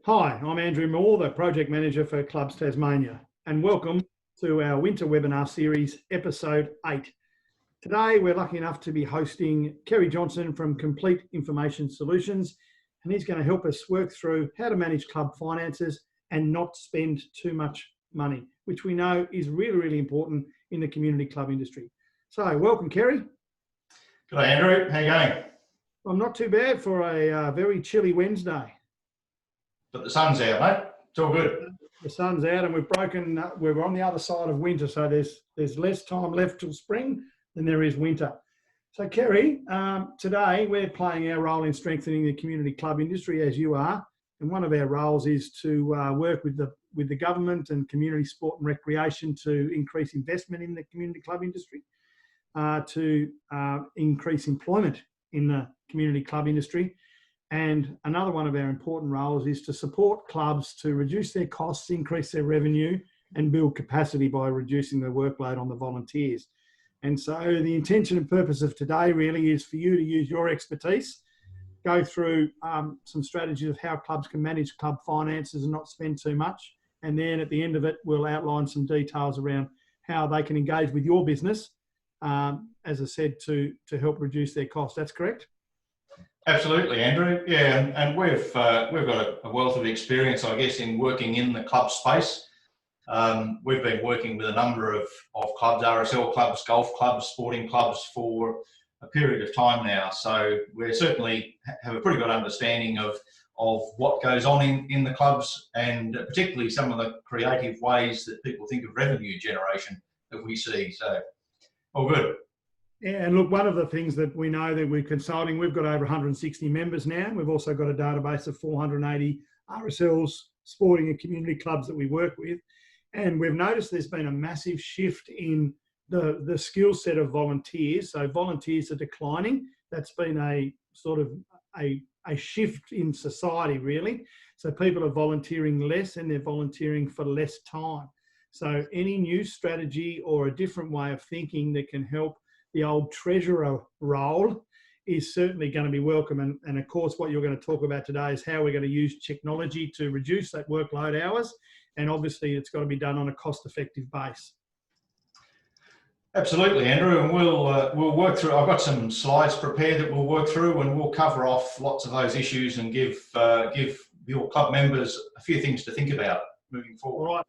Hi, I'm Andrew Moore, the Project Manager for Clubs Tasmania, and welcome to our winter webinar series, episode 8. Today, we're lucky enough to be hosting Kerry Johnson from Complete Information Solutions, and he's going to help us work through how to manage club finances and not spend too much money, which we know is really, really important in the community club industry. So, welcome, Kerry. Good day, Andrew. How you going? I'm not too bad for a very chilly Wednesday. But the sun's out, mate. It's all good. The sun's out and we're on the other side of winter, so there's less time left till spring than there is winter. So Kerry, today we're playing our role in strengthening the community club industry, as you are, and one of our roles is to work with the government and community sport and recreation to increase investment in the community club industry, to increase employment in the community club industry. And another one of our important roles is to support clubs to reduce their costs, increase their revenue, and build capacity by reducing the workload on the volunteers. And so the intention and purpose of today really is for you to use your expertise, go through some strategies of how clubs can manage club finances and not spend too much. And then at the end of it, we'll outline some details around how they can engage with your business, as I said, to help reduce their costs. That's correct? Absolutely, Andrew. Yeah, and we've got a wealth of experience, I guess, in working in the club space. We've been working with a number of clubs, RSL clubs, golf clubs, sporting clubs for a period of time now. So we certainly have a pretty good understanding of what goes on in the clubs, and particularly some of the creative ways that people think of revenue generation that we see. So all good. Yeah, and look, one of the things that we know that we're consulting, we've got over 160 members now. We've also got a database of 480 RSLs, sporting and community clubs that we work with. And we've noticed there's been a massive shift in the skill set of volunteers. So volunteers are declining. That's been a sort of a shift in society, really. So people are volunteering less and they're volunteering for less time. So any new strategy or a different way of thinking that can help the old treasurer role is certainly going to be welcome. And of course, what you're going to talk about today is how we're going to use technology to reduce that workload hours. And obviously, it's got to be done on a cost-effective base. Absolutely, Andrew. And we'll work through. I've got some slides prepared that we'll work through, and we'll cover off lots of those issues and give your club members a few things to think about moving forward. All right.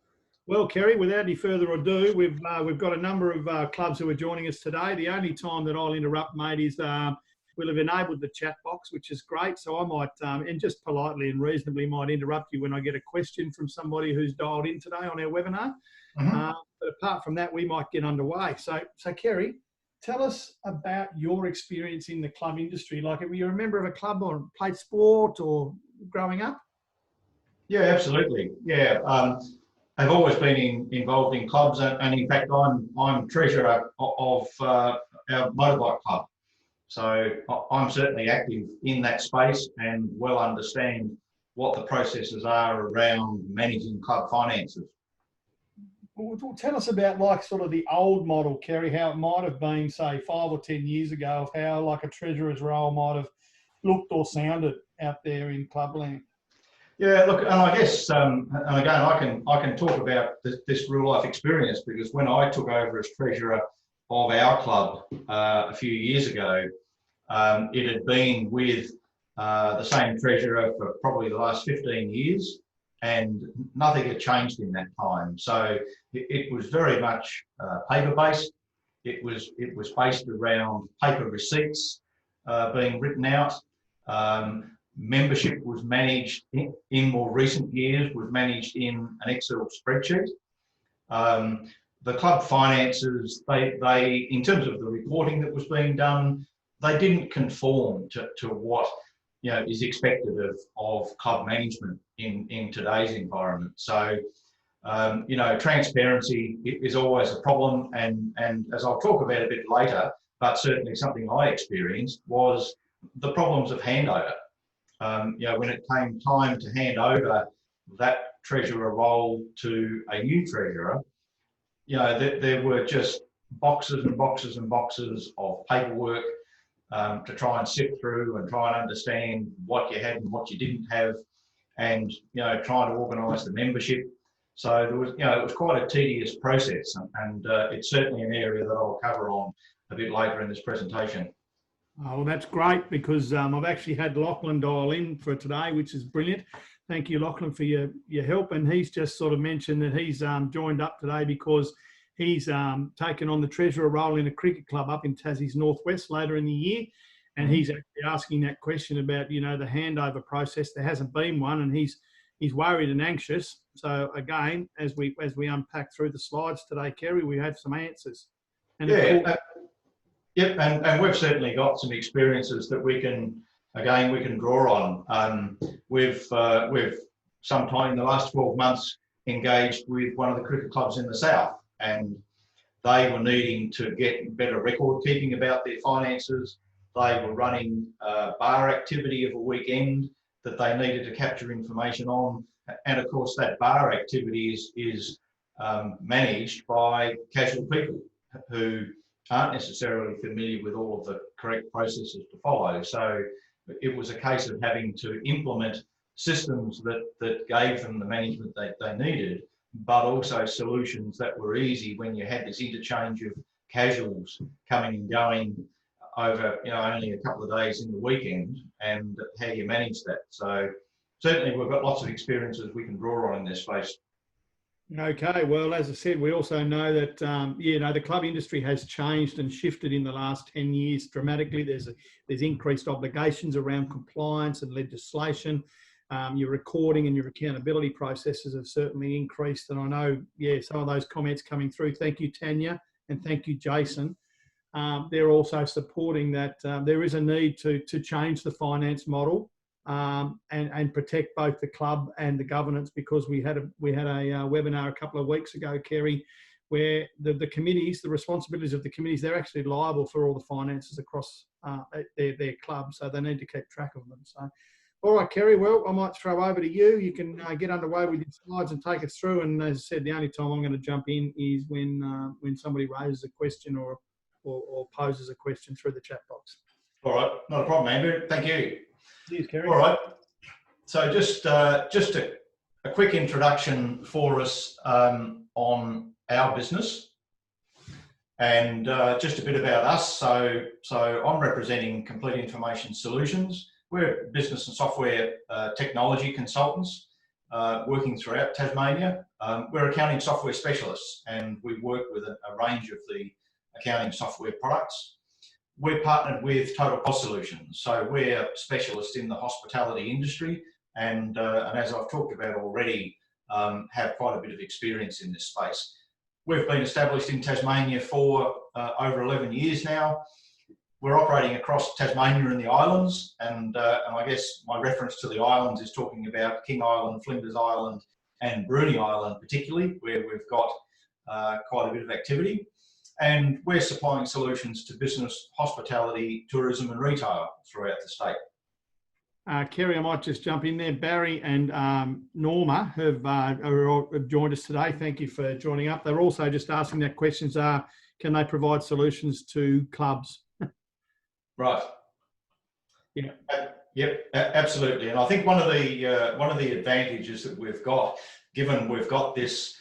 Well, Kerry, without any further ado, we've got a number of clubs who are joining us today. The only time that I'll interrupt, mate, is we'll have enabled the chat box, which is great. So I might, and just politely and reasonably, might interrupt you when I get a question from somebody who's dialed in today on our webinar. Mm-hmm. But apart from that, we might get underway. So Kerry, tell us about your experience in the club industry. Like, were you a member of a club or played sport or growing up? Yeah, absolutely. Yeah. I've always been involved in clubs, and in fact, I'm treasurer of our motorbike club. So I'm certainly active in that space and well understand what the processes are around managing club finances. Well, tell us about like sort of the old model, Kerry, how it might have been, say, 5 or 10 years ago, of how like a treasurer's role might have looked or sounded out there in clubland. Yeah, look, and I guess, and again, I can talk about this real life experience, because when I took over as treasurer of our club a few years ago, it had been with the same treasurer for probably the last 15 years, and nothing had changed in that time. So it was very much paper based. It was based around paper receipts being written out. Membership was managed in more recent years, was managed in an Excel spreadsheet. The club finances, they in terms of the reporting that was being done, they didn't conform to what is expected of club management in today's environment. So transparency is always a problem, and as I'll talk about a bit later, but certainly something I experienced was the problems of handover. When it came time to hand over that treasurer role to a new treasurer, there were just boxes and boxes and boxes of paperwork to try and sift through and try and understand what you had and what you didn't have. and trying to organise the membership. So there was, it was quite a tedious process, and it's certainly an area that I'll cover on a bit later in this presentation. Oh, well, that's great, because I've actually had Lachlan dial in for today, which is brilliant. Thank you, Lachlan, for your help. And he's just sort of mentioned that he's joined up today because he's taken on the treasurer role in a cricket club up in Tassie's Northwest later in the year. And he's actually asking that question about, the handover process. There hasn't been one, and he's worried and anxious. So again, as we unpack through the slides today, Kerry, we have some answers. And yeah, yep, and we've certainly got some experiences that we can draw on. We've sometime in the last 12 months engaged with one of the cricket clubs in the south, and they were needing to get better record keeping about their finances. They were running bar activity of a weekend that they needed to capture information on, and of course that bar activity is managed by casual people who aren't necessarily familiar with all of the correct processes to follow. So it was a case of having to implement systems that gave them the management they needed, but also solutions that were easy when you had this interchange of casuals coming and going over only a couple of days in the weekend, and how you manage that. So certainly we've got lots of experiences we can draw on in this space. Okay, well, as I said, we also know that the club industry has changed and shifted in the last 10 years dramatically. There's increased obligations around compliance and legislation. Your recording and your accountability processes have certainly increased, and I know, some of those comments coming through. Thank you, Tanya, and thank you, Jason. They're also supporting that there is a need to change the finance model. And protect both the club and the governance, because we had a webinar a couple of weeks ago, Kerry, where the committees, the responsibilities of the committees, they're actually liable for all the finances across their club, so they need to keep track of them. So, all right, Kerry, well, I might throw over to you. You can get underway with your slides and take us through. And as I said, the only time I'm going to jump in is when somebody raises a question or poses a question through the chat box. All right, not a problem, Andrew. Thank you. Cheers, Kerry. All right. So just a quick introduction for us on our business, and just a bit about us. So I'm representing Complete Information Solutions. We're business and software technology consultants working throughout Tasmania. We're accounting software specialists, and we work with a range of the accounting software products. We're partnered with Total Cost Solutions, so we're specialists in the hospitality industry, and as I've talked about already, have quite a bit of experience in this space. We've been established in Tasmania for over 11 years now. We're operating across Tasmania and the islands, and I guess my reference to the islands is talking about King Island, Flinders Island, and Bruny Island particularly, where we've got quite a bit of activity. And we're supplying solutions to business, hospitality, tourism and retail throughout the state. Kerry, I might just jump in there. Barry and Norma have joined us today. Thank you for joining up. They're also just asking that questions are, can they provide solutions to clubs? Right. Yeah. Yep, absolutely. And I think one of the advantages that we've got, given we've got this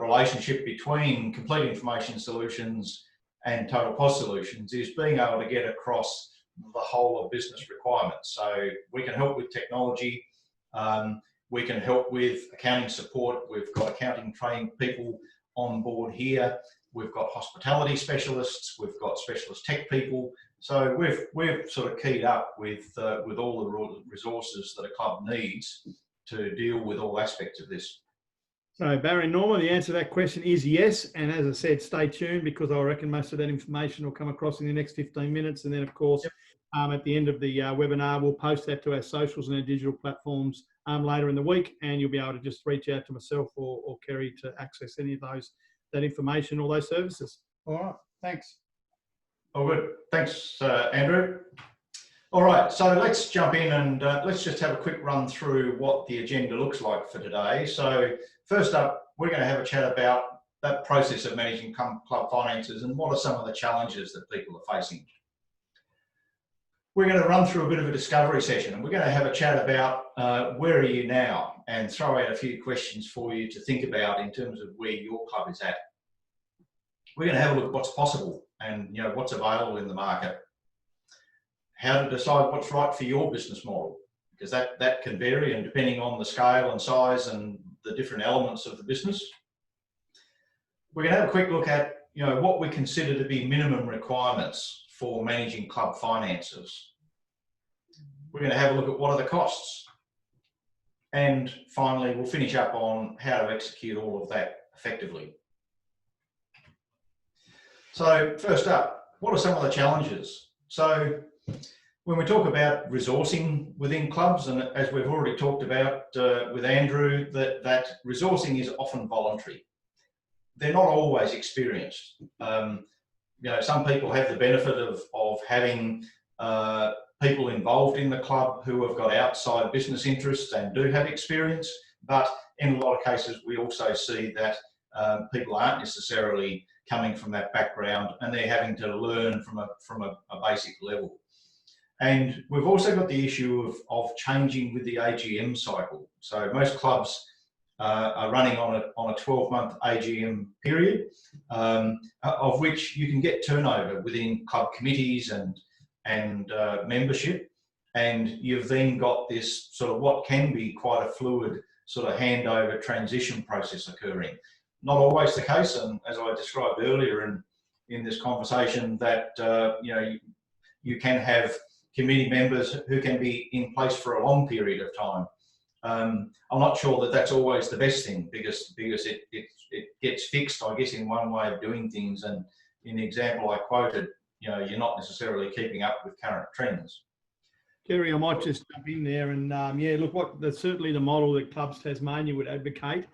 relationship between Complete Information Solutions and Total Cost Solutions, is being able to get across the whole of business requirements. So we can help with technology, we can help with accounting support. We've got accounting trained people on board here. We've got hospitality specialists, we've got specialist tech people. So we've sort of keyed up with all the resources that a club needs to deal with all aspects of this. So Barry and Norma, the answer to that question is yes. And as I said, stay tuned, because I reckon most of that information will come across in the next 15 minutes. And then, of course, at the end of the webinar, we'll post that to our socials and our digital platforms later in the week. And you'll be able to just reach out to myself or Kerry to access any of that information or those services. All right, thanks. Oh, good. Thanks, Andrew. All right, so let's jump in and let's just have a quick run through what the agenda looks like for today. So first up, we're going to have a chat about that process of managing club finances and what are some of the challenges that people are facing. we're going to run through a bit of a discovery session, and we're going to have a chat about where are you now, and throw out a few questions for you to think about in terms of where your club is at. We're going to have a look at what's possible and what's available in the market, how to decide what's right for your business model, because that can vary, and depending on the scale and size and the different elements of the business. We're going to have a quick look at what we consider to be minimum requirements for managing club finances. We're going to have a look at what are the costs, and finally we'll finish up on how to execute all of that effectively. So first up, what are some of the challenges? So when we talk about resourcing within clubs, and as we've already talked about with Andrew, that resourcing is often voluntary. They're not always experienced. Some people have the benefit of having people involved in the club who have got outside business interests and do have experience, but in a lot of cases we also see that people aren't necessarily coming from that background, and they're having to learn from a basic level. And we've also got the issue of changing with the AGM cycle. So most clubs are running on a 12-month AGM period, of which you can get turnover within club committees and membership, and you've then got this sort of what can be quite a fluid sort of handover transition process occurring. Not always the case, and as I described earlier in this conversation, that you can have committee members who can be in place for a long period of time. I'm not sure that that's always the best thing, because it gets fixed, I guess, in one way of doing things, and in the example I quoted, you're not necessarily keeping up with current trends. Kerry, I might just jump in there and look, certainly the model that Clubs Tasmania would advocate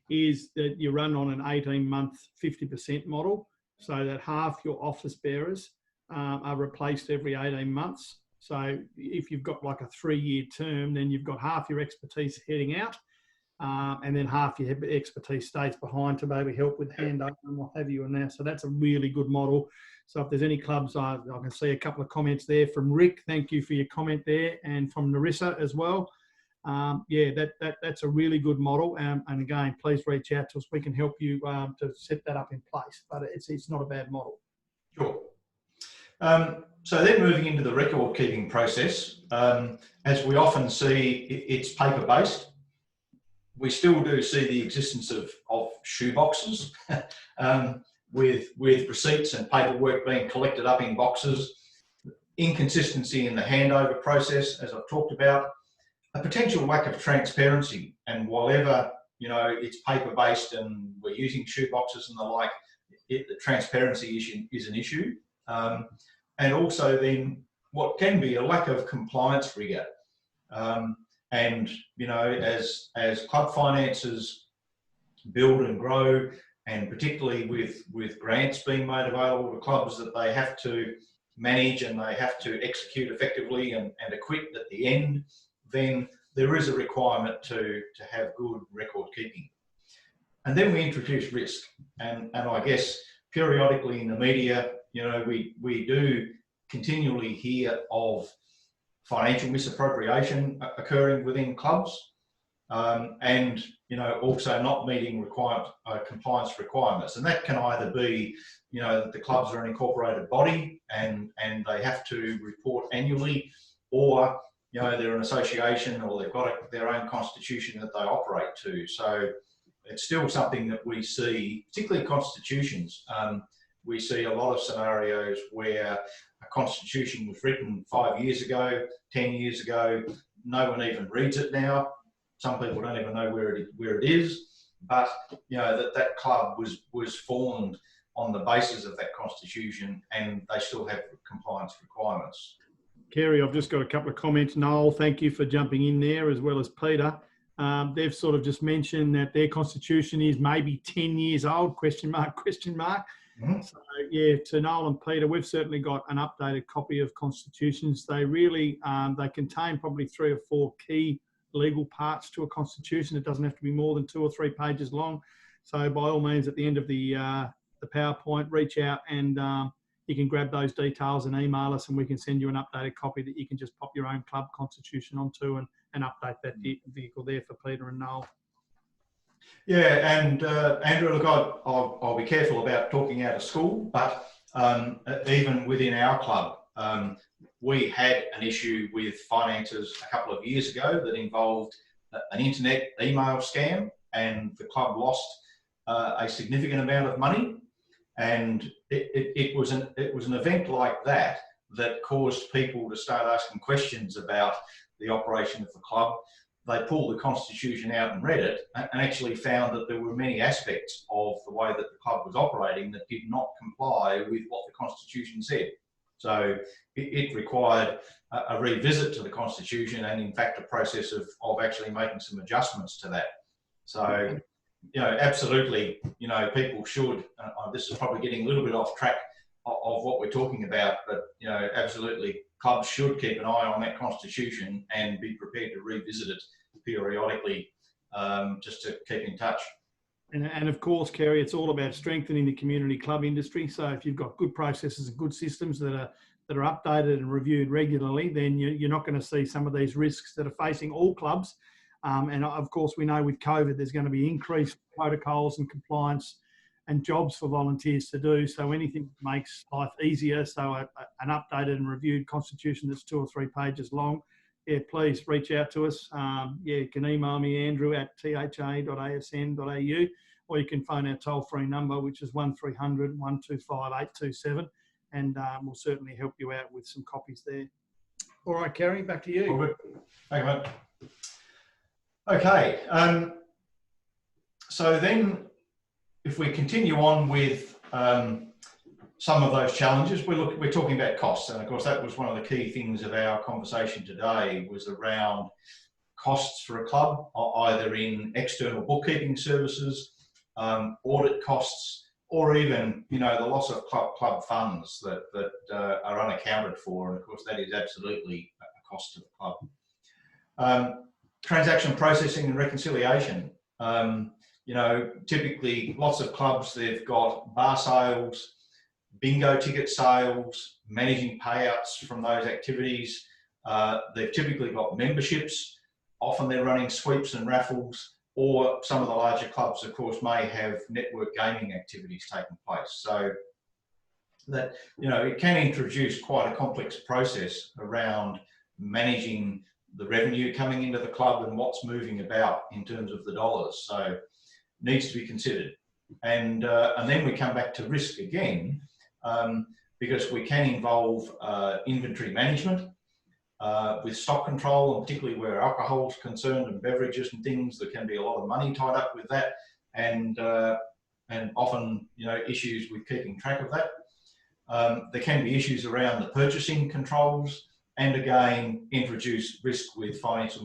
is that you run on an 18-month 50% model, so that half your office bearers are replaced every 18 months. So if you've got like a 3-year term, then you've got half your expertise heading out, and then half your expertise stays behind to maybe help with handover and what have you in there. So that's a really good model. So if there's any clubs, I can see a couple of comments there from Rick. Thank you for your comment there, and from Narissa as well. That's a really good model. And again, please reach out to us. We can help you to set that up in place. But it's not a bad model. Sure. So then moving into the record keeping process, as we often see, it's paper based. We still do see the existence of shoe boxes with receipts and paperwork being collected up in boxes, inconsistency in the handover process, as I've talked about, a potential lack of transparency, and whatever it's paper based and we're using shoe boxes and the like, the transparency issue is an issue. And also then what can be a lack of compliance rigor. And as club finances build and grow, and particularly with grants being made available to clubs that they have to manage and they have to execute effectively and acquit at the end, then there is a requirement to have good record keeping. And then we introduce risk, and I guess periodically in the media, we do continually hear of financial misappropriation occurring within clubs, and also not meeting compliance requirements. And that can either be that the clubs are an incorporated body and they have to report annually, or they're an association, or they've got their own constitution that they operate to. So it's still something that we see, particularly constitutions. We see a lot of scenarios where a constitution was written 5 years ago, 10 years ago. No one even reads it now. Some people don't even know where it is. But that club was formed on the basis of that constitution, and they still have compliance requirements. Kerry, I've just got a couple of comments. Noel, thank you for jumping in there, as well as Peter. They've sort of just mentioned that their constitution is maybe 10 years old, question mark. Mm-hmm. So to Noel and Peter, we've certainly got an updated copy of constitutions. They really, they contain probably 3 or 4 key legal parts to a constitution. It doesn't have to be more than 2 or 3 pages long. So by all means, at the end of the PowerPoint, reach out and you can grab those details and email us, and we can send you an updated copy that you can just pop your own club constitution onto and update that vehicle there for Peter and Noel. Yeah, and Andrew, look, I'll be careful about talking out of school, but even within our club, we had an issue with finances a couple of years ago that involved an internet email scam, and the club lost a significant amount of money. And it was an event like that that caused people to start asking questions about the operation of the club. They pulled the constitution out and read it, and actually found that there were many aspects of the way that the club was operating that did not comply with what the constitution said. So it required a revisit to the constitution, and in fact a process of actually making some adjustments to that. So, you know, absolutely, you know, people should, this is probably getting a little bit off track of what we're talking about, but, you know, absolutely clubs should keep an eye on that constitution and be prepared to revisit it periodically, just to keep in touch. And of course, Kerry, it's all about strengthening the community club industry. So if you've got good processes and good systems that are updated and reviewed regularly, then you're not going to see some of these risks that are facing all clubs. And of course, we know with COVID, there's going to be increased protocols and compliance and jobs for volunteers to do. So anything that makes life easier, so an updated and reviewed constitution that's 2 or 3 pages long, yeah, please reach out to us. Yeah, you can email me, Andrew, at tha.asn.au, or you can phone our toll-free number, which is 1300 125 827, and we'll certainly help you out with some copies there. All right, Kerry, back to you. All good. Thank you, mate. Okay, so then if we continue on with some of those challenges, we're talking about costs, and of course that was one of the key things of our conversation today, was around costs for a club, either in external bookkeeping services, audit costs, or even, you know, the loss of club funds that are unaccounted for, and of course that is absolutely a cost to the club. Transaction processing and reconciliation. You know, typically lots of clubs, they've got bar sales, bingo ticket sales, managing payouts from those activities. They've typically got memberships. Often they're running sweeps and raffles, or some of the larger clubs, of course, may have network gaming activities taking place. So that, you know, it can introduce quite a complex process around managing the revenue coming into the club and what's moving about in terms of the dollars. So needs to be considered. And then we come back to risk again, because we can involve inventory management with stock control, and particularly where alcohol is concerned and beverages and things, there can be a lot of money tied up with that, and often, you know, issues with keeping track of that. There can be issues around the purchasing controls, and again, introduce risk with financial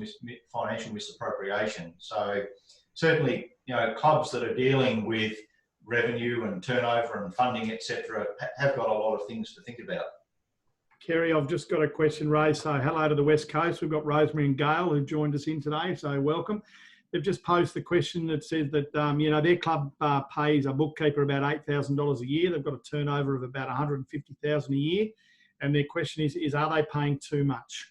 misappropriation. So certainly, you know, clubs that are dealing with revenue and turnover and funding, etc., have got a lot of things to think about. Kerry, I've just got a question raised. So hello to the West Coast. We've got Rosemary and Gail who joined us in today, so welcome. They've just posed the question that says that, you know, their club pays a bookkeeper about $8,000 a year. They've got a turnover of about $150,000 a year. And their question is are they paying too much?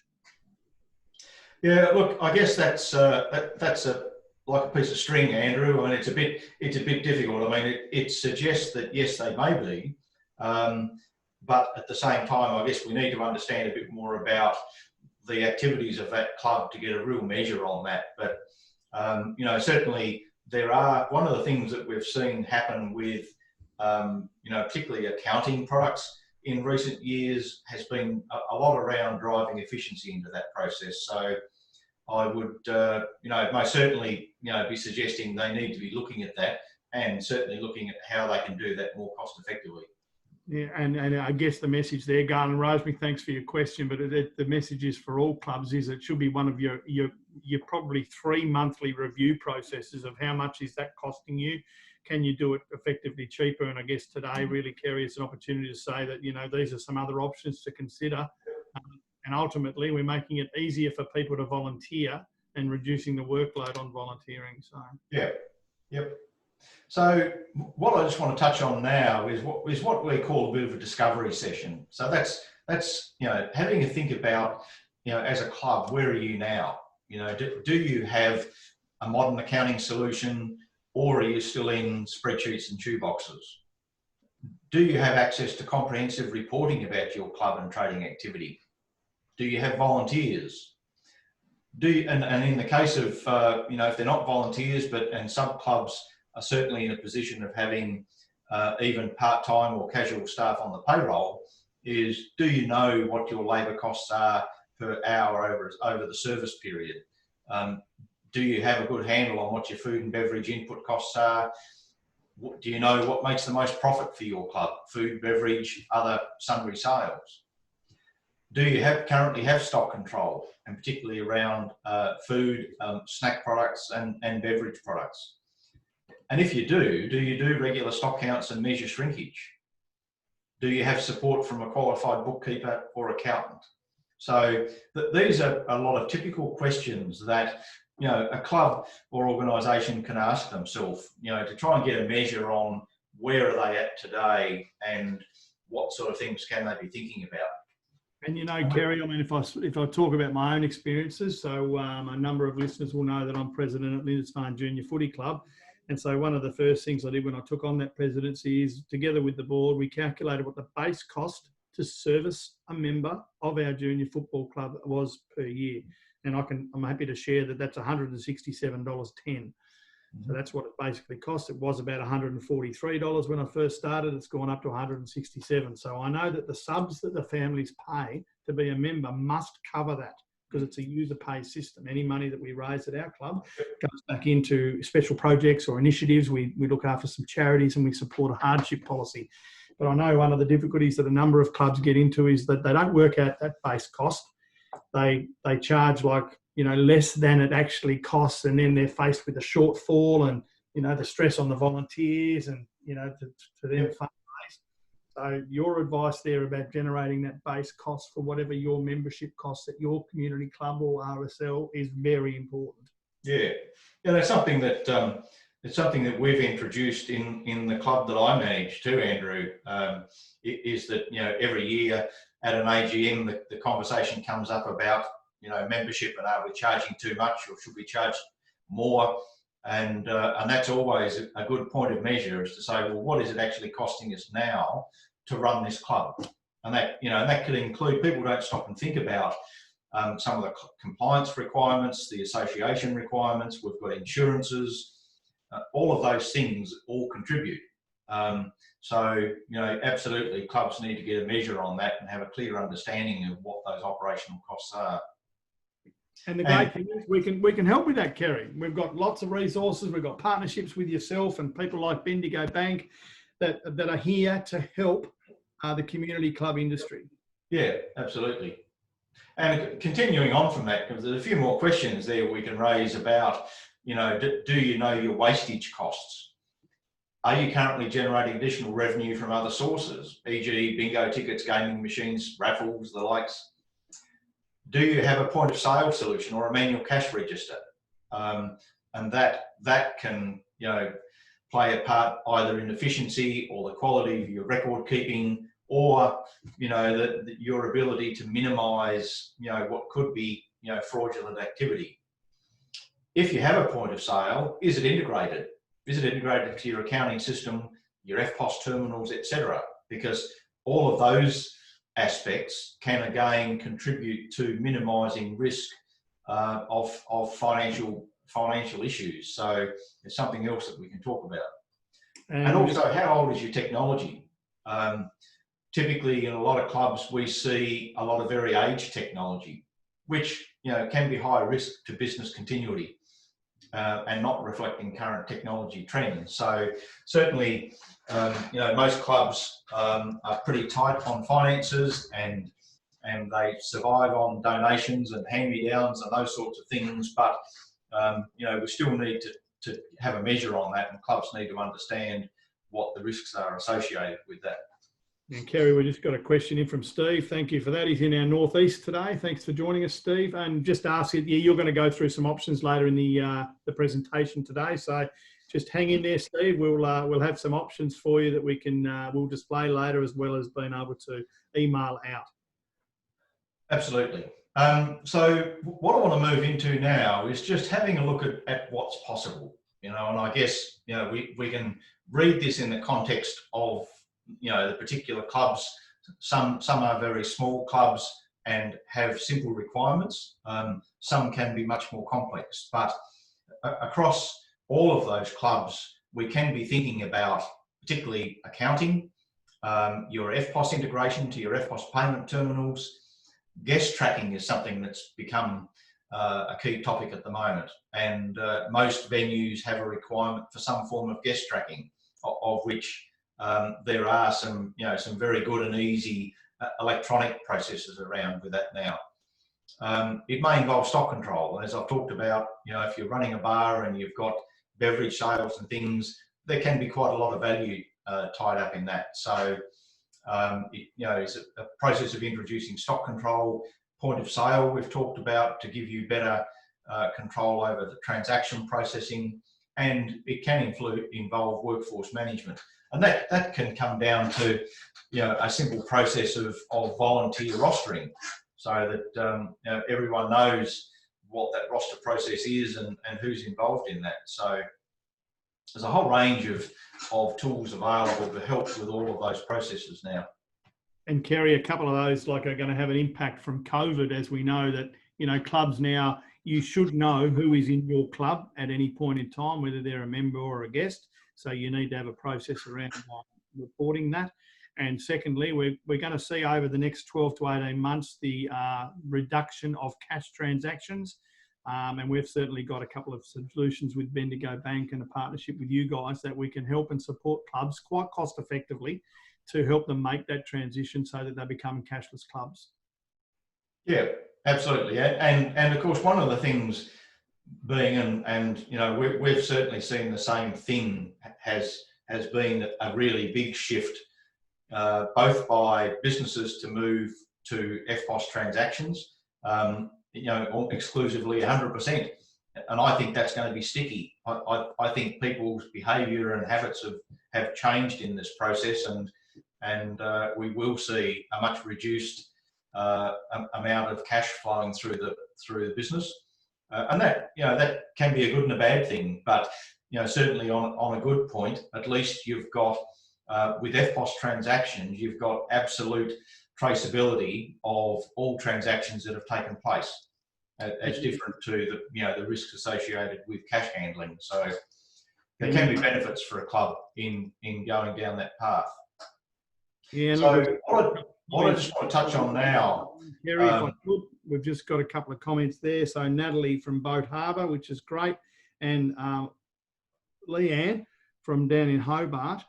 Yeah, look, I guess that's like a piece of string, Andrew. I mean, it's a bit difficult. I mean, it suggests that yes, they may be, but at the same time, I guess we need to understand a bit more about the activities of that club to get a real measure on that. But you know, certainly there are, one of the things that we've seen happen with, you know, particularly accounting products in recent years has been a lot around driving efficiency into that process. So I would, you know, most certainly, you know, be suggesting they need to be looking at that, and certainly looking at how they can do that more cost effectively. Yeah, and I guess the message there, Gail and Rosemary, thanks for your question, but the message is for all clubs is it should be one of your probably 3 monthly review processes of how much is that costing you. Can you do it effectively cheaper? And I guess today really, Kerry, is an opportunity to say that, you know, these are some other options to consider. And ultimately, we're making it easier for people to volunteer and reducing the workload on volunteering. So yeah, yep. So what I just want to touch on now is what we call a bit of a discovery session. So that's having a think about, as a club, where are you now? Do you have a modern accounting solution, or are you still in spreadsheets and shoeboxes? Do you have access to comprehensive reporting about your club and trading activity? Do you have volunteers? And in the case of, if they're not volunteers, and some clubs are certainly in a position of having even part-time or casual staff on the payroll, is do you know what your labour costs are per hour over the service period? Do you have a good handle on what your food and beverage input costs are? Do you know what makes the most profit for your club? Food, beverage, other sundry sales? Do you currently have stock control, and particularly around food, snack products and beverage products? And if you do you do regular stock counts and measure shrinkage? Do you have support from a qualified bookkeeper or accountant? So these are a lot of typical questions that a club or organisation can ask themselves, to try and get a measure on where are they at today and what sort of things can they be thinking about. And Kerry, I mean, if I talk about my own experiences, so a number of listeners will know that I'm president at Lindisfarne Junior Footy Club. And so one of the first things I did when I took on that presidency is, together with the board, we calculated what the base cost to service a member of our junior football club was per year. And I'm happy to share that that's $167.10. So that's what it basically costs. It was about $143 when I first started. It's gone up to $167. So I know that the subs that the families pay to be a member must cover that, because it's a user pay system. Any money that we raise at our club goes back into special projects or initiatives. We look after some charities and we support a hardship policy. But I know one of the difficulties that a number of clubs get into is that they don't work out that base cost. They charge less than it actually costs, and then they're faced with a shortfall and the stress on the volunteers and to them fundraise. So your advice there about generating that base cost for whatever your membership costs at your community club or RSL is very important. Yeah, that's something that it's something that we've introduced in the club that I manage too, Andrew. Is that every year at an AGM the conversation comes up about membership, and are we charging too much or should we charge more? And that's always a good point of measure, is to say, well, what is it actually costing us now to run this club? And that and that could include, people don't stop and think about some of the compliance requirements, the association requirements. We've got insurances, all of those things all contribute. So absolutely, clubs need to get a measure on that and have a clear understanding of what those operational costs are. And the great thing is we can help with that, Kerry. We've got lots of resources. We've got partnerships with yourself and people like Bendigo Bank that are here to help the community club industry. Yeah, absolutely. And continuing on from that, because there's a few more questions there we can raise about, do you know your wastage costs? Are you currently generating additional revenue from other sources, e.g. bingo tickets, gaming machines, raffles, the likes? Do you have a point of sale solution or a manual cash register? And that can, play a part either in efficiency or the quality of your record keeping, or, your ability to minimise, what could be, fraudulent activity. If you have a point of sale, is it integrated? Is it integrated to your accounting system, your FPOS terminals, etc.? Because all of those aspects can again contribute to minimising risk of financial issues. So it's something else that we can talk about. And also, how old is your technology? Typically, in a lot of clubs, we see a lot of very aged technology, which can be high risk to business continuity and not reflecting current technology trends. So certainly, most clubs are pretty tight on finances, and they survive on donations and hand-me-downs and those sorts of things. But we still need to have a measure on that, and clubs need to understand what the risks are associated with that. And Kerry, we just got a question in from Steve. Thank you for that. He's in our northeast today. Thanks for joining us, Steve. And just ask you, you're going to go through some options later in the presentation today. So just hang in there, Steve. We'll have some options for you that we can we'll display later, as well as being able to email out. Absolutely. So what I want to move into now is just having a look at what's possible, and I guess, we can read this in the context of, the particular clubs. Some are very small clubs and have simple requirements. Some can be much more complex, but across all of those clubs, we can be thinking about particularly accounting, your FPOS integration to your FPOS payment terminals. Guest tracking is something that's become a key topic at the moment, and most venues have a requirement for some form of guest tracking, of which there are some very good and easy electronic processes around with that now. It may involve stock control, and as I've talked about, if you're running a bar and you've got beverage sales and things, there can be quite a lot of value tied up in that. So it's a process of introducing stock control. Point of sale we've talked about, to give you better control over the transaction processing, and it can involve workforce management, and that can come down to a simple process of volunteer rostering, so that everyone knows what that roster process is and who's involved in that. So there's a whole range of tools available to help with all of those processes now. And Kerry, a couple of those are going to have an impact from COVID, as we know that, clubs now, you should know who is in your club at any point in time, whether they're a member or a guest. So you need to have a process around reporting that. And secondly, we're going to see over the next 12 to 18 months the reduction of cash transactions. And we've certainly got a couple of solutions with Bendigo Bank and a partnership with you guys that we can help and support clubs quite cost effectively to help them make that transition so that they become cashless clubs. Yeah, absolutely. And of course, one of the things being, and we've certainly seen the same thing, has been a really big shift, both by businesses to move to FPOS transactions, exclusively 100%. And I think that's going to be sticky. I think people's behaviour and habits have changed in this process, and we will see a much reduced amount of cash flowing through the business, and that can be a good and a bad thing. But certainly on a good point, at least you've got with FPOS transactions, you've got absolute traceability of all transactions that have taken place, as different to the risks associated with cash handling. So there can be benefits for a club in going down that path. Yeah. So what I just want to touch on now, Kerry, if I could, we've just got a couple of comments there. So Natalie from Boat Harbour, which is great, and Leanne from down in Hobart.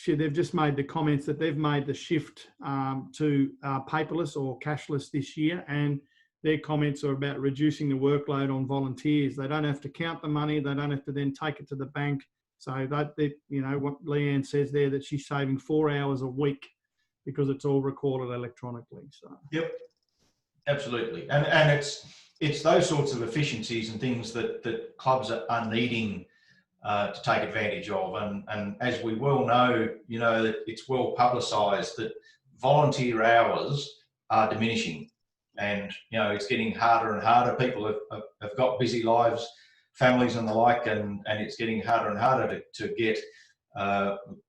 They've just made the comments that they've made the shift to paperless or cashless this year, and their comments are about reducing the workload on volunteers. They don't have to count the money. They don't have to then take it to the bank. So what Leanne says there, that she's saving 4 hours a week because it's all recorded electronically. So yep, absolutely, and it's those sorts of efficiencies and things that clubs are needing to take advantage of, and as we well know, that it's well publicised that volunteer hours are diminishing, and it's getting harder and harder. People have got busy lives, families and the like, and it's getting harder and harder to get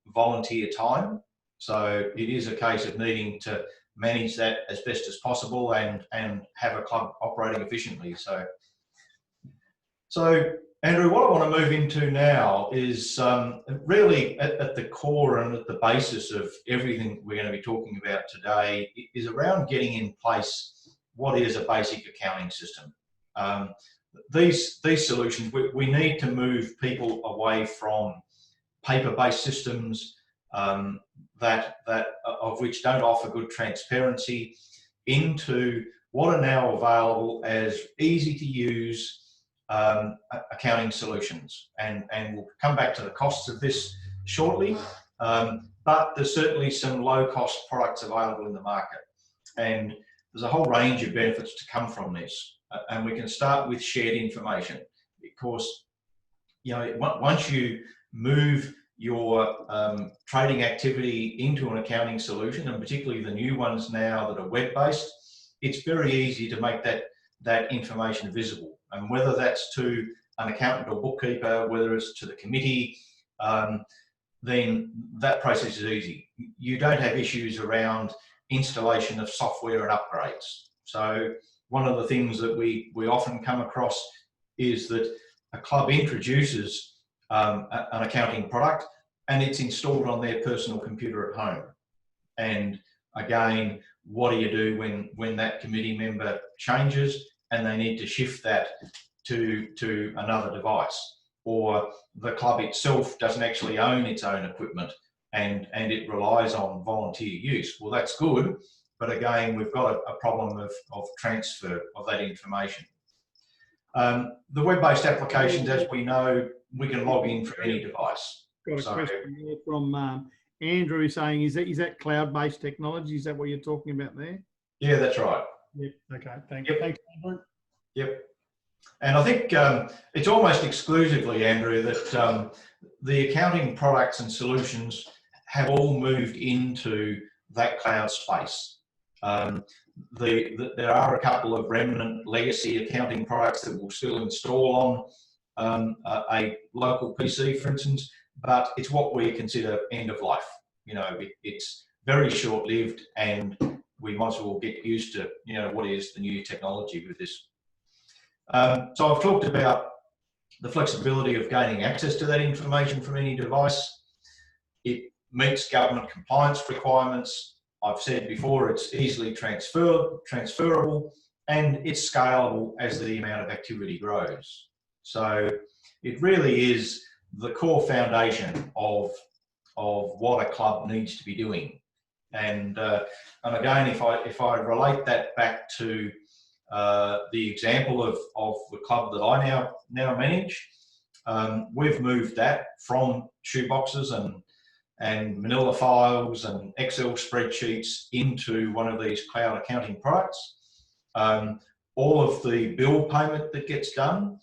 volunteer time. So it is a case of needing to manage that as best as possible and have a club operating efficiently. So Andrew, what I want to move into now is really at the core and at the basis of everything we're going to be talking about today is around getting in place what is a basic accounting system. These solutions, we need to move people away from paper-based systems that of which don't offer good transparency, into what are now available as easy to use accounting solutions, and we'll come back to the costs of this shortly, but there's certainly some low-cost products available in the market, and there's a whole range of benefits to come from this, and we can start with shared information, because once you move your trading activity into an accounting solution, and particularly the new ones now that are web-based, it's very easy to make that information visible. And whether that's to an accountant or bookkeeper, whether it's to the committee, then that process is easy. You don't have issues around installation of software and upgrades. So one of the things that we often come across is that a club introduces an accounting product and it's installed on their personal computer at home. And again, what do you do when that committee member changes and they need to shift that to another device, or the club itself doesn't actually own its own equipment and it relies on volunteer use? Well, that's good, but again, we've got a problem of transfer of that information. The web-based applications, as we know, we can log in from any device. Got a question here from Andrew saying, is that cloud-based technology? Is that what you're talking about there? Yeah, that's right. Yep. Okay. Thank you. Thanks, Andrew. Yep. And I think it's almost exclusively, Andrew, that the accounting products and solutions have all moved into that cloud space. There are a couple of remnant legacy accounting products that will still install on a local PC, for instance, but it's what we consider end of life. You know, it's very short-lived, and we might as well get used to, you know, what is the new technology with this. So I've talked about the flexibility of gaining access to that information from any device. It meets government compliance requirements. I've said before, it's easily transferable, and it's scalable as the amount of activity grows. So it really is the core foundation of what a club needs to be doing. And again, if I relate that back to the example of the club that I now manage, we've moved that from shoeboxes and manila files and Excel spreadsheets into one of these cloud accounting products. All of the bill payment that gets done,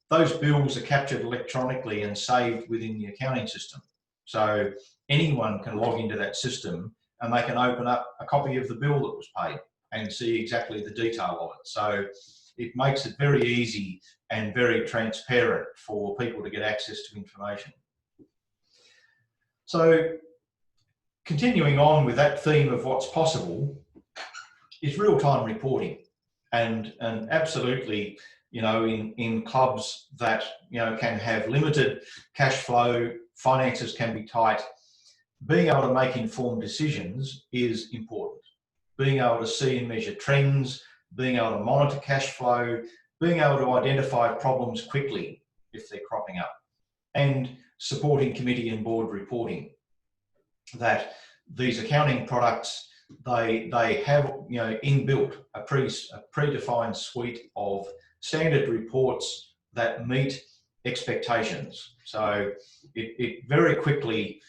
those bills are captured electronically and saved within the accounting system. So anyone can log into that system and they can open up a copy of the bill that was paid and see exactly the detail of it. So it makes it very easy and very transparent for people to get access to information. So continuing on with that theme of what's possible is real-time reporting, and absolutely, you know, in clubs that, you know, can have limited cash flow, finances can be tight, being able to make informed decisions is important. Being able to see and measure trends, being able to monitor cash flow, being able to identify problems quickly if they're cropping up, and supporting committee and board reporting. That these accounting products, they have, you know, inbuilt a predefined suite of standard reports that meet expectations. So it very quickly,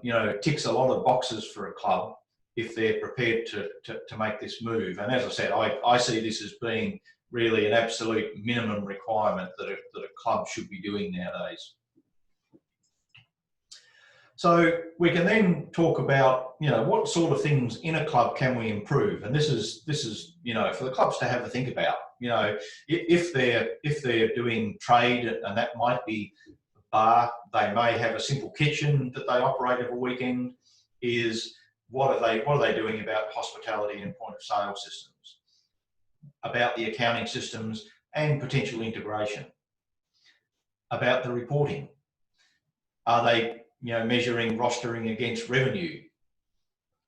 you know, ticks a lot of boxes for a club if they're prepared to make this move. And as I said, I see this as being really an absolute minimum requirement that a club should be doing nowadays. So we can then talk about, you know, what sort of things in a club can we improve? And this is, you know, for the clubs to have a think about. You know, if they're doing trade, and that might be a bar, they may have a simple kitchen that they operate every weekend. Is what are they doing about hospitality and point of sale systems, about the accounting systems and potential integration, about the reporting? Are they, you know, measuring rostering against revenue?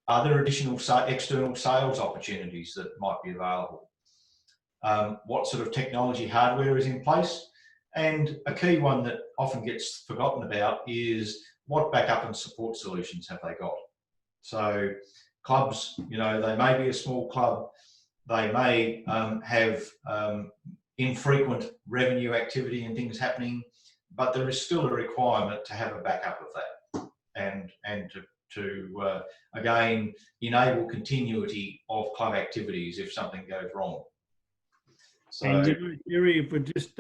Are there additional external sales opportunities that might be available? What sort of technology hardware is in place? And a key one that often gets forgotten about is what backup and support solutions have they got? So clubs, you know, they may be a small club, they may have infrequent revenue activity and things happening, but there is still a requirement to have a backup of that and to again, enable continuity of club activities if something goes wrong. So, and Jerry, if we just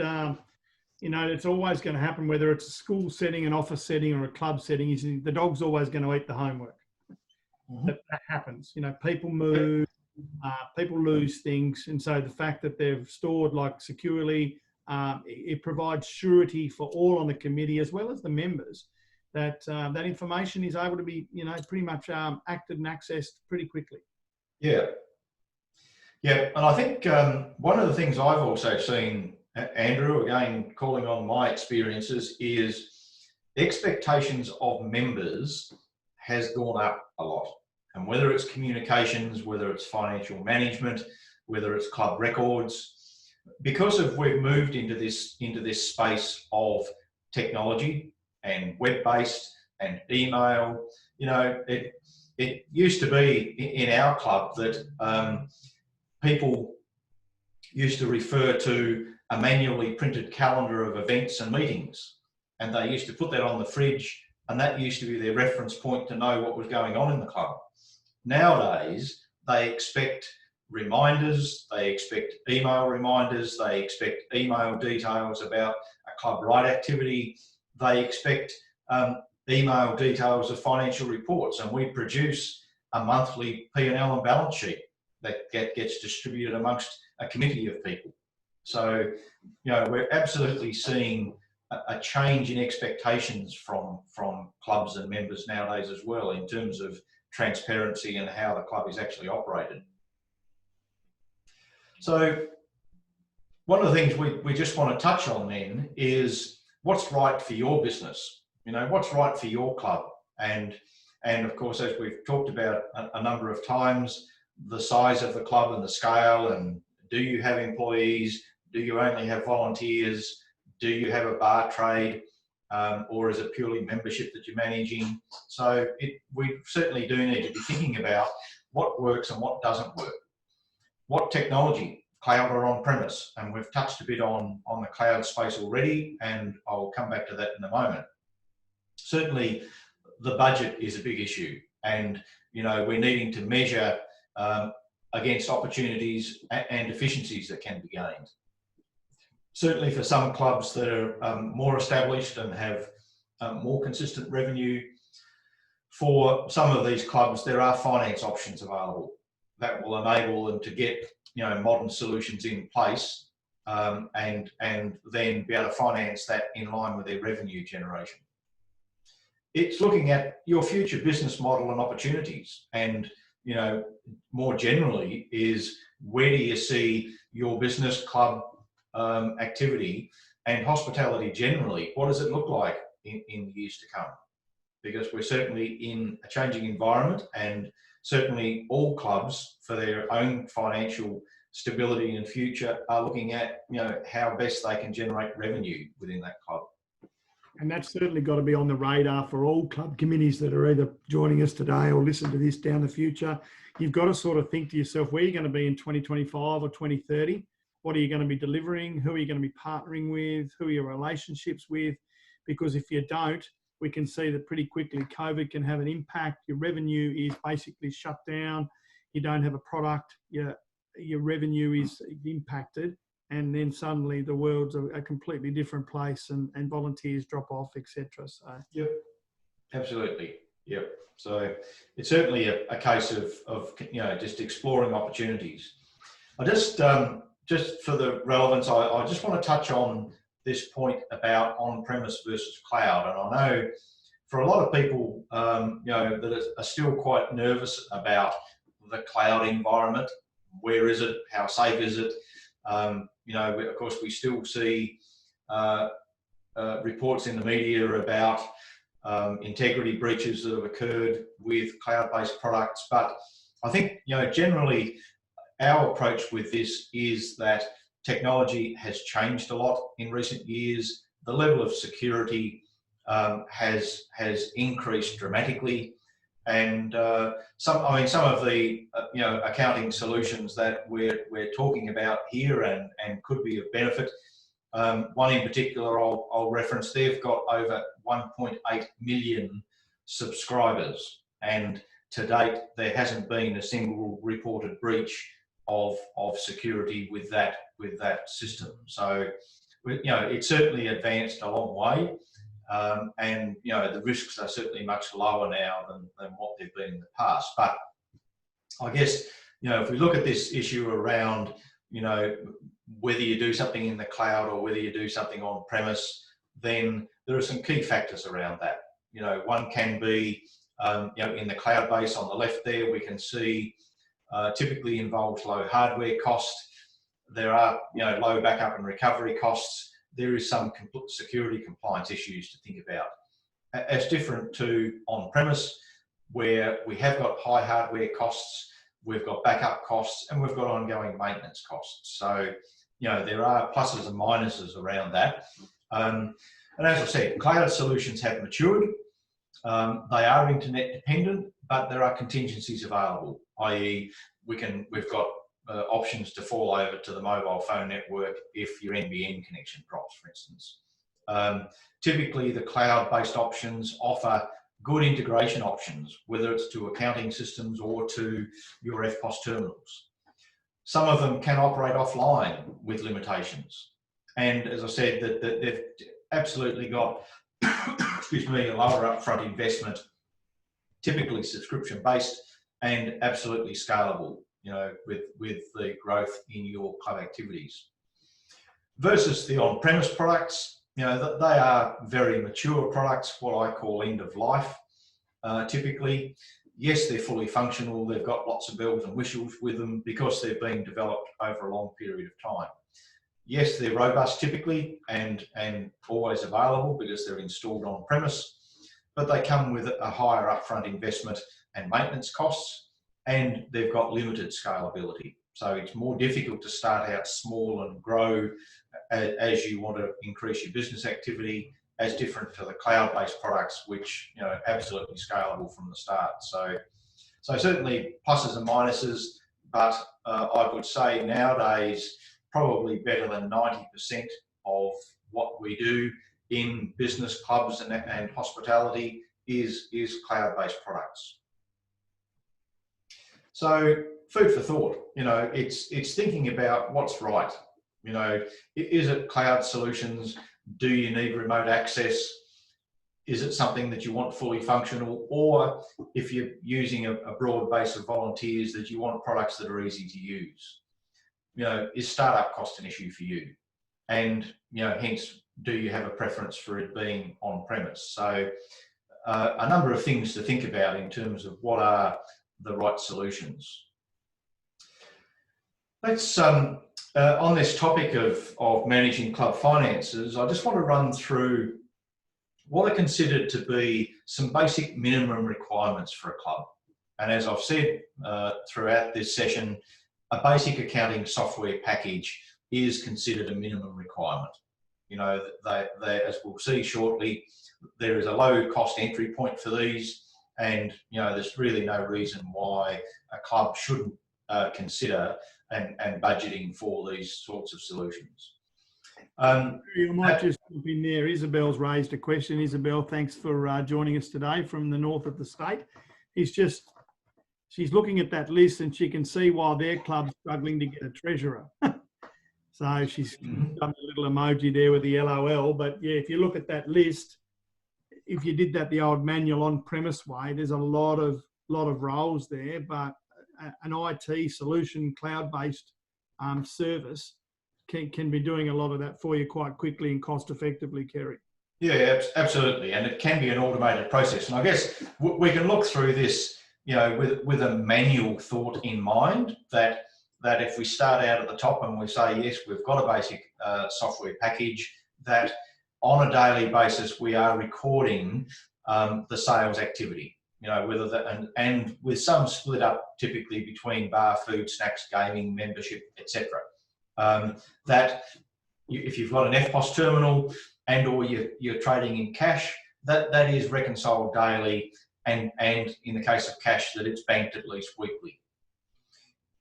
you know, it's always going to happen, whether it's a school setting, an office setting, or a club setting, is the dog's always going to eat the homework. That happens. You know, people move, people lose things. And so the fact that they've stored like securely, it provides surety for all on the committee as well as the members that that information is able to be, you know, pretty much acted and accessed pretty quickly. Yeah. Yeah. And I think one of the things I've also seen, Andrew, again, calling on my experiences, is expectations of members has gone up a lot. And whether it's communications, whether it's financial management, whether it's club records, because of we've moved into this space of technology and web-based and email. You know, it used to be in our club that people used to refer to a manually printed calendar of events and meetings, and they used to put that on the fridge, and that used to be their reference point to know what was going on in the club. Nowadays, they expect reminders, they expect email reminders, they expect email details about a club right activity, they expect email details of financial reports, and we produce a monthly P&L and balance sheet that gets distributed amongst a committee of people. So, you know, we're absolutely seeing a change in expectations from clubs and members nowadays as well, in terms of transparency and how the club is actually operated. So one of the things we just want to touch on then is what's right for your business. You know, what's right for your club. And of course, as we've talked about a number of times, the size of the club and the scale, and do you have employees? Do you only have volunteers? Do you have a bar trade? Or is it purely membership that you're managing? So we certainly do need to be thinking about what works and what doesn't work. What technology, cloud or on-premise? And we've touched a bit on the cloud space already, and I'll come back to that in a moment. Certainly, the budget is a big issue, and you know, we're needing to measure against opportunities and efficiencies that can be gained. Certainly for some clubs that are more established and have more consistent revenue, for some of these clubs, there are finance options available that will enable them to get, you know, modern solutions in place and then be able to finance that in line with their revenue generation. It's looking at your future business model and opportunities, and you know, more generally, is where do you see your business, club activity and hospitality generally? What does it look like in years to come? Because we're certainly in a changing environment, and certainly all clubs, for their own financial stability and future, are looking at, you know, how best they can generate revenue within that club. And that's certainly got to be on the radar for all club committees that are either joining us today or listen to this down the future. You've got to sort of think to yourself, where are you going to be in 2025 or 2030? What are you going to be delivering? Who are you going to be partnering with? Who are your relationships with? Because if you don't, we can see that pretty quickly COVID can have an impact. Your revenue is basically shut down. You don't have a product. Your revenue is impacted. And then suddenly the world's a completely different place, and volunteers drop off, etc. So, yep, absolutely, yep. So it's certainly a case of you know, just exploring opportunities. I just for the relevance, I just want to touch on this point about on-premise versus cloud. And I know for a lot of people, you know, that are still quite nervous about the cloud environment. Where is it? How safe is it? You know, of course, we still see reports in the media about integrity breaches that have occurred with cloud-based products. But I think, you know, generally our approach with this is that technology has changed a lot in recent years. The level of security has increased dramatically. And some of the you know, accounting solutions that we're talking about here and could be of benefit. One in particular I'll reference. They've got over 1.8 million subscribers, and to date there hasn't been a single reported breach of security with that system. So it's certainly advanced a long way. And the risks are certainly much lower now than what they've been in the past. But I guess, if we look at this issue around, whether you do something in the cloud or whether you do something on premise, then there are some key factors around that. One can be, in the cloud base on the left there, we can see typically involves low hardware cost. There are, low backup and recovery costs. There is some security compliance issues to think about. As different to on-premise, where we have got high hardware costs, we've got backup costs, and we've got ongoing maintenance costs. So, there are pluses and minuses around that. And as I said, cloud solutions have matured. They are internet dependent, but there are contingencies available, i.e. we've got options to fall over to the mobile phone network if your NBN connection drops, for instance. Typically, the cloud-based options offer good integration options, whether it's to accounting systems or to your FPOS terminals. Some of them can operate offline with limitations. And as I said, that they've absolutely got, excuse me, a lower upfront investment, typically subscription-based and absolutely scalable, with the growth in your club activities. Versus the on-premise products, they are very mature products, what I call end of life, typically. Yes, they're fully functional, they've got lots of bells and whistles with them because they've been developed over a long period of time. Yes, they're robust typically and always available because they're installed on premise, but they come with a higher upfront investment and maintenance costs, and they've got limited scalability. So it's more difficult to start out small and grow as you want to increase your business activity, as different to the cloud-based products, which absolutely scalable from the start. So certainly pluses and minuses, but I would say nowadays probably better than 90% of what we do in business, clubs and hospitality is cloud-based products. So food for thought, it's thinking about what's right. Is it cloud solutions? Do you need remote access? Is it something that you want fully functional? Or if you're using a broad base of volunteers, that you want products that are easy to use? Is startup cost an issue for you? And, hence, do you have a preference for it being on premise? So a number of things to think about in terms of what are the right solutions. Let's, on this topic of managing club finances, I just want to run through what are considered to be some basic minimum requirements for a club. And as I've said throughout this session, a basic accounting software package is considered a minimum requirement. As we'll see shortly, there is a low cost entry point for these, and there's really no reason why a club shouldn't consider and budgeting for these sorts of solutions. I might just jump in there. Isabel's raised a question. Isabel, thanks for joining us today from the north of the state. She's looking at that list and she can see why their club's struggling to get a treasurer. So she's done a little emoji there with the LOL. But yeah, if you look at that list, if you did that the old manual on-premise way, there's a lot of roles there, but an IT solution, cloud-based service can be doing a lot of that for you quite quickly and cost effectively, Kerry. Yeah, absolutely. And it can be an automated process. And I guess we can look through this, with a manual thought in mind, that if we start out at the top and we say, yes, we've got a basic software package, that on a daily basis, we are recording the sales activity, whether that, and with some split up typically between bar, food, snacks, gaming, membership, etc. That if you've got an FPOS terminal and or you're trading in cash, that is reconciled daily, and in the case of cash, that it's banked at least weekly.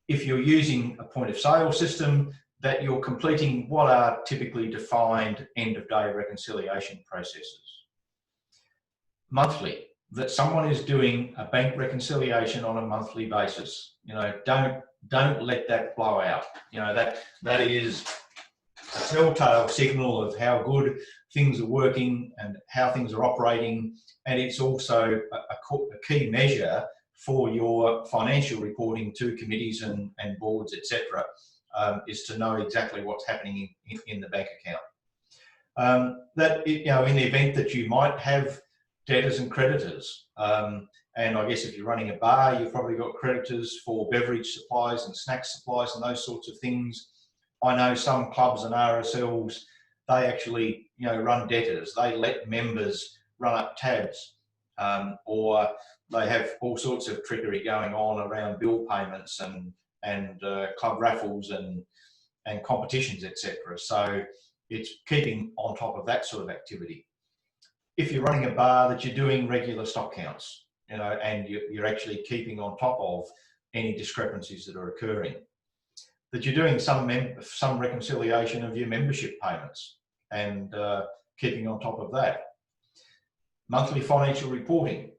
If you're using a point of sale system, that you're completing what are typically defined end of day reconciliation processes. Monthly, that someone is doing a bank reconciliation on a monthly basis. Don't let that blow out. That is telltale signal of how good things are working and how things are operating. And it's also a key measure for your financial reporting to committees and boards, etc., is to know exactly what's happening in the bank account. That, you know, in the event that you might have debtors and creditors, and I guess if you're running a bar, you've probably got creditors for beverage supplies and snack supplies and those sorts of things. I know some clubs and RSLs, they actually, you know, run debtors. They let members run up tabs, or they have all sorts of trickery going on around bill payments and club raffles and competitions, etc. So it's keeping on top of that sort of activity. If you're running a bar, that you're doing regular stock counts, you know, and you're actually keeping on top of any discrepancies that are occurring. That you're doing some reconciliation of your membership payments and keeping on top of that. Monthly financial reporting.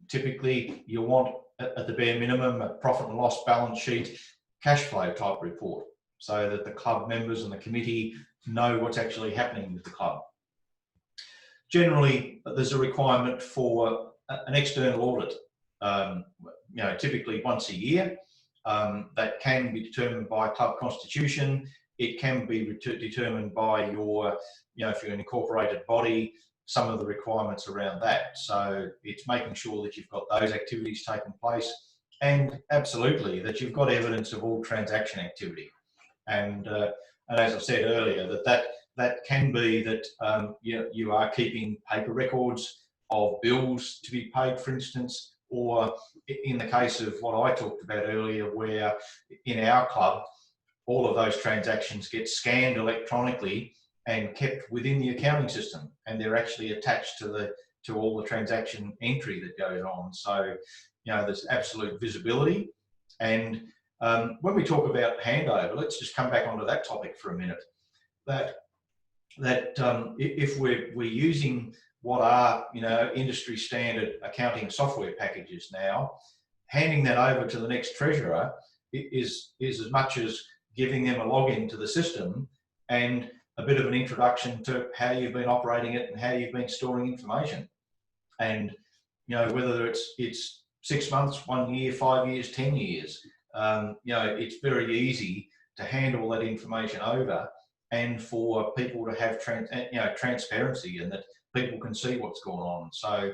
Typically, you want, at the bare minimum, a profit and loss balance sheet, cash flow type report, so that the club members and the committee know what's actually happening with the club. Generally, there's a requirement for an external audit, you know, typically once a year. That can be determined by club constitution. It can be determined by your, you know, if you're an incorporated body, some of the requirements around that. So it's making sure that you've got those activities taking place, and absolutely that you've got evidence of all transaction activity. And as I said earlier, that can be that you are keeping paper records of bills to be paid, for instance, or in the case of what I talked about earlier, where in our club, all of those transactions get scanned electronically and kept within the accounting system, and they're actually attached to all the transaction entry that goes on. So, you know, there's absolute visibility. And when we talk about handover, let's just come back onto that topic for a minute. That if we're using what are, you know, industry standard accounting software packages now, handing that over to the next treasurer is as much as giving them a login to the system and a bit of an introduction to how you've been operating it and how you've been storing information. And, you know, whether it's 6 months, 1 year, 5 years, 10 years, you know, it's very easy to hand all that information over, and for people to have transparency, and that people can see what's going on. So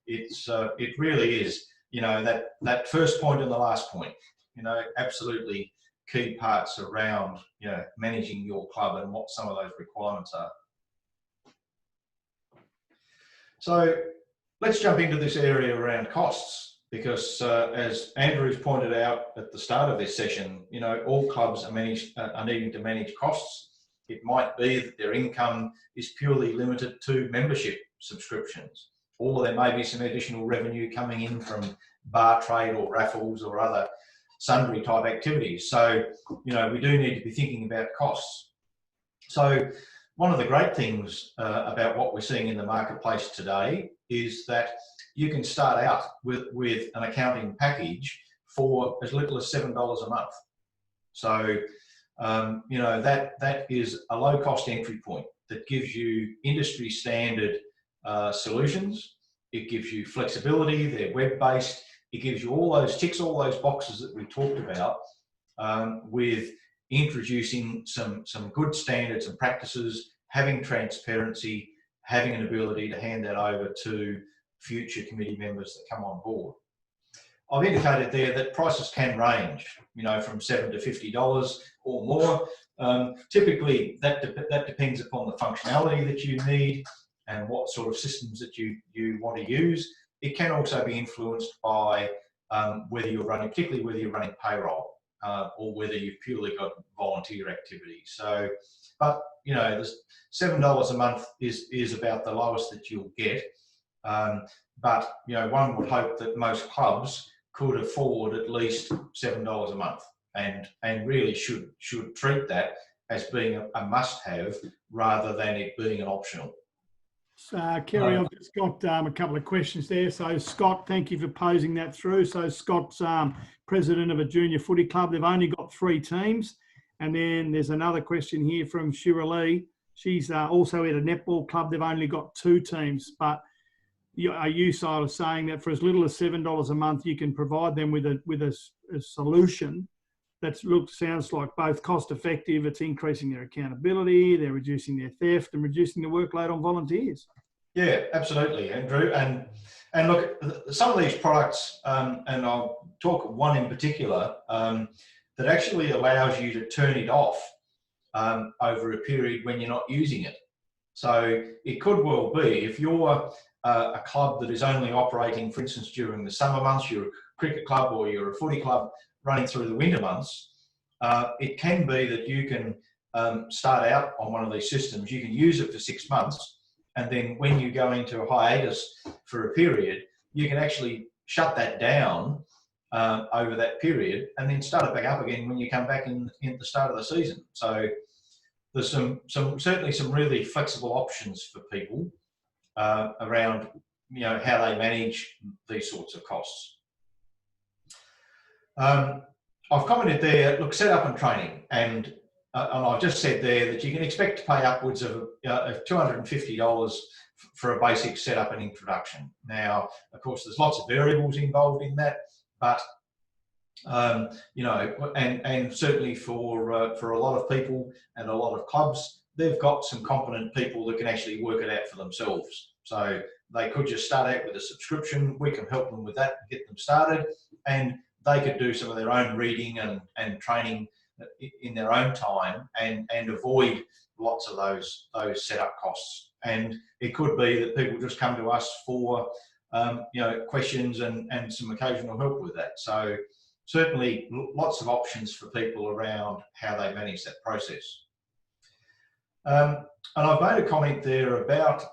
it really is, you know, that first point and the last point, you know, absolutely key parts around, you know, managing your club and what some of those requirements are. So let's jump into this area around costs, because as Andrew's pointed out at the start of this session, you know, all clubs are needing to manage costs. It might be that their income is purely limited to membership subscriptions, or there may be some additional revenue coming in from bar trade or raffles or other sundry type activities. So, you know, we do need to be thinking about costs. So one of the great things about what we're seeing in the marketplace today is that you can start out with an accounting package for as little as $7 a month. So, you know, that is a low cost entry point that gives you industry standard solutions. It gives you flexibility, they're web-based. It gives you all those ticks, all those boxes that we talked about, with introducing some good standards and practices, having transparency, having an ability to hand that over to future committee members that come on board. I've indicated there that prices can range, you know, from $7 to $50 or more. Typically, that depends upon the functionality that you need and what sort of systems that you want to use. It can also be influenced by whether you're running payroll or whether you've purely got volunteer activity. So, but you know, $7 a month is about the lowest that you'll get. But you know, one would hope that most clubs could afford at least $7 a month, and really should treat that as being a must-have rather than it being an optional. So, Kerry, I've just got a couple of questions there. So, Scott, thank you for posing that through. So, Scott's president of a junior footy club. They've only got 3 teams. And then there's another question here from Shira Lee. She's also at a netball club. They've only got 2 teams, but are you sort of saying that for as little as $7 a month, you can provide them with a solution that sounds like both cost effective, it's increasing their accountability, they're reducing their theft and reducing the workload on volunteers? Yeah, absolutely, Andrew. And look, some of these products, and I'll talk one in particular, that actually allows you to turn it off over a period when you're not using it. So it could well be, if you're a club that is only operating, for instance, during the summer months, you're a cricket club or you're a footy club running through the winter months, it can be that you can start out on one of these systems, you can use it for 6 months, and then when you go into a hiatus for a period, you can actually shut that down over that period and then start it back up again when you come back in the start of the season. So there's certainly some really flexible options for people around how they manage these sorts of costs. I've commented there, look, setup and training, and I've just said there that you can expect to pay upwards of $250 for a basic setup and introduction. Now, of course, there's lots of variables involved in that, but and certainly for a lot of people and a lot of clubs, they've got some competent people that can actually work it out for themselves. So they could just start out with a subscription. We can help them with that, get them started, and they could do some of their own reading and training in their own time and avoid lots of those setup costs. And it could be that people just come to us for questions and some occasional help with that. So certainly lots of options for people around how they manage that process. And I've made a comment there about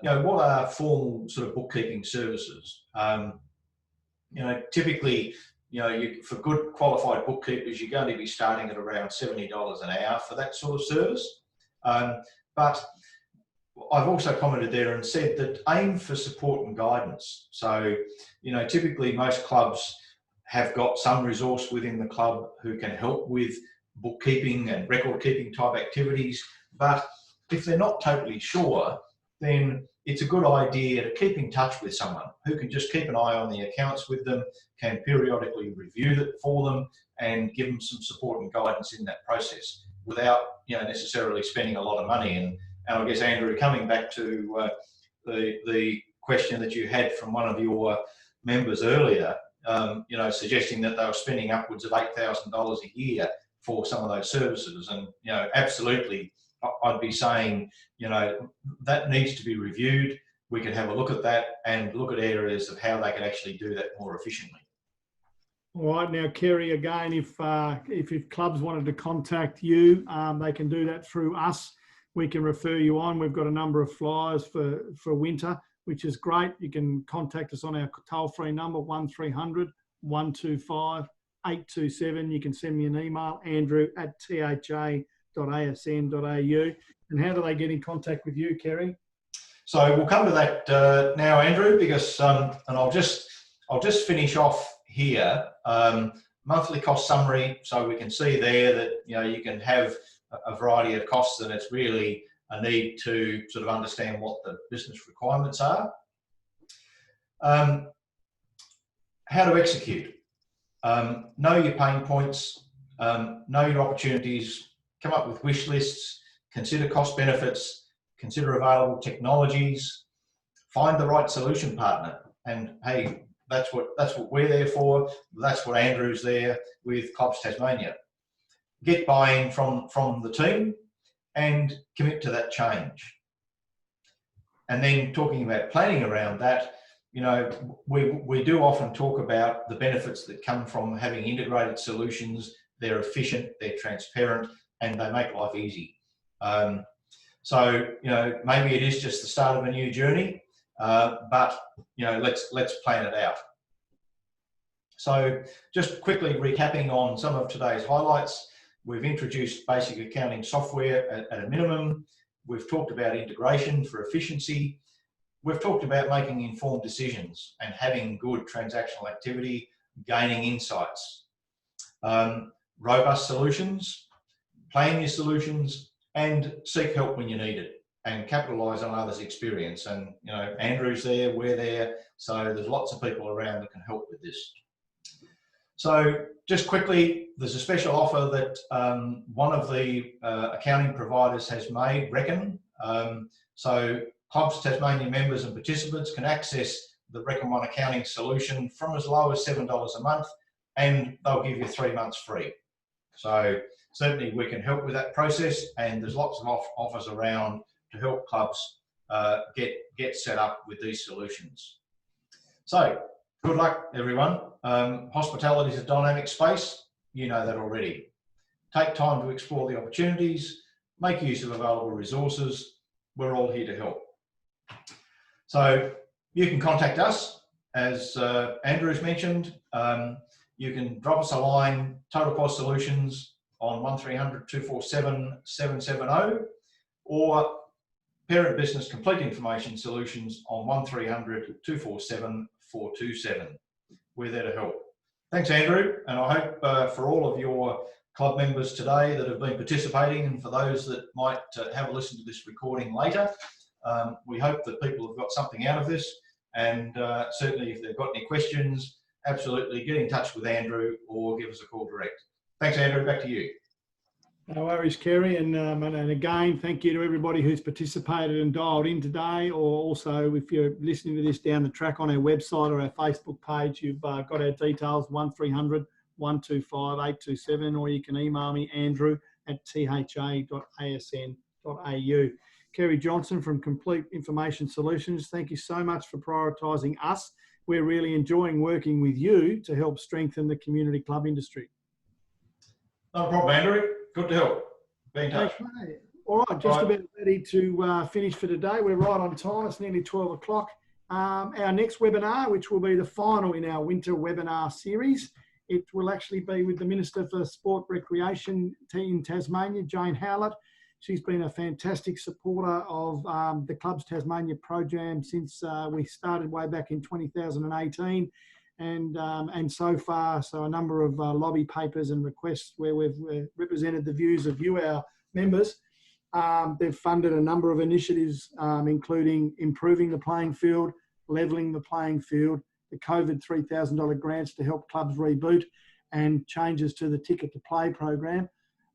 what are formal sort of bookkeeping services. Typically, for good qualified bookkeepers, you're going to be starting at around $70 an hour for that sort of service. But I've also commented there and said that aim for support and guidance. So, typically most clubs have got some resource within the club who can help with bookkeeping and record keeping type activities. But if they're not totally sure, then it's a good idea to keep in touch with someone who can just keep an eye on the accounts with them, can periodically review it for them and give them some support and guidance in that process without necessarily spending a lot of money. And I guess, Andrew, coming back to the question that you had from one of your members earlier, suggesting that they were spending upwards of $8,000 a year for some of those services. And, absolutely, I'd be saying, that needs to be reviewed. We can have a look at that and look at areas of how they can actually do that more efficiently. All right, now, Kerry, again, if clubs wanted to contact you, they can do that through us. We can refer you on. We've got a number of flyers for winter, which is great. You can contact us on our toll-free number, 1300 125 827. You can send me an email, andrew@tha.asn.au. And how do they get in contact with you, Kerry? So we'll come to that now, Andrew, because and I'll just finish off here. Monthly cost summary, so we can see there that you can have a variety of costs, and it's really a need to sort of understand what the business requirements are. How to execute. Know your pain points, know your opportunities, come up with wish lists, consider cost benefits, consider available technologies, find the right solution partner. And hey, that's what we're there for. That's what Andrew's there with Clubs Tasmania. Get buy-in from the team and commit to that change. And then talking about planning around that, we do often talk about the benefits that come from having integrated solutions. They're efficient, they're transparent, and they make life easy. So maybe it is just the start of a new journey, but let's plan it out. So just quickly recapping on some of today's highlights. We've introduced basic accounting software at a minimum. We've talked about integration for efficiency. We've talked about making informed decisions and having good transactional activity, gaining insights. Robust solutions, plan your solutions, and seek help when you need it, and capitalise on others' experience. And you know, Andrew's there, we're there, so there's lots of people around that can help with this. So just quickly, there's a special offer that one of the accounting providers has made, Reckon. So Clubs Tasmania members and participants can access the Reckon One accounting solution from as low as $7 a month, and they'll give you 3 months free. So certainly we can help with that process, and there's lots of offers around to help clubs get set up with these solutions. So good luck, everyone. Hospitality is a dynamic space. You know that already. Take time to explore the opportunities, make use of available resources. We're all here to help. So you can contact us, as Andrew's mentioned. You can drop us a line, Total Cost Solutions, on 1300 247 770, or Parent Business Complete Information Solutions on 1300 247 427. We're there to help. Thanks, Andrew, and I hope for all of your club members today that have been participating, and for those that might have a listen to this recording later, we hope that people have got something out of this. And certainly if they've got any questions, absolutely get in touch with Andrew or give us a call direct. Thanks, Andrew. Back to you. No worries, Kerry. And again, thank you to everybody who's participated and dialed in today, or also if you're listening to this down the track on our website or our Facebook page, you've got our details, 1300 125 827, or you can email me, andrew@tha.asn.au. Kerry Johnson from Complete Information Solutions, thank you so much for prioritising us. We're really enjoying working with you to help strengthen the community club industry. No problem, Andrew. Good to help. Be in touch. Okay. All right, just about ready to finish for today. We're right on time. It's nearly 12 o'clock. Our next webinar, which will be the final in our winter webinar series, it will actually be with the Minister for Sport Recreation in Tasmania, Jane Howlett. She's been a fantastic supporter of the Clubs Tasmania program since we started way back in 2018. And so far, so a number of lobby papers and requests where we've represented the views of you, our members. They've funded a number of initiatives, including improving the playing field, levelling the playing field, the COVID $3,000 grants to help clubs reboot, and changes to the Ticket to Play program.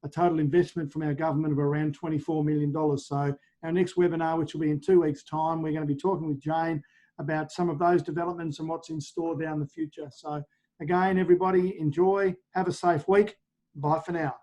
A total investment from our government of around $24 million. So our next webinar, which will be in 2 weeks' time, we're going to be talking with Jane about some of those developments and what's in store down the future. So again, everybody, enjoy, have a safe week. Bye for now.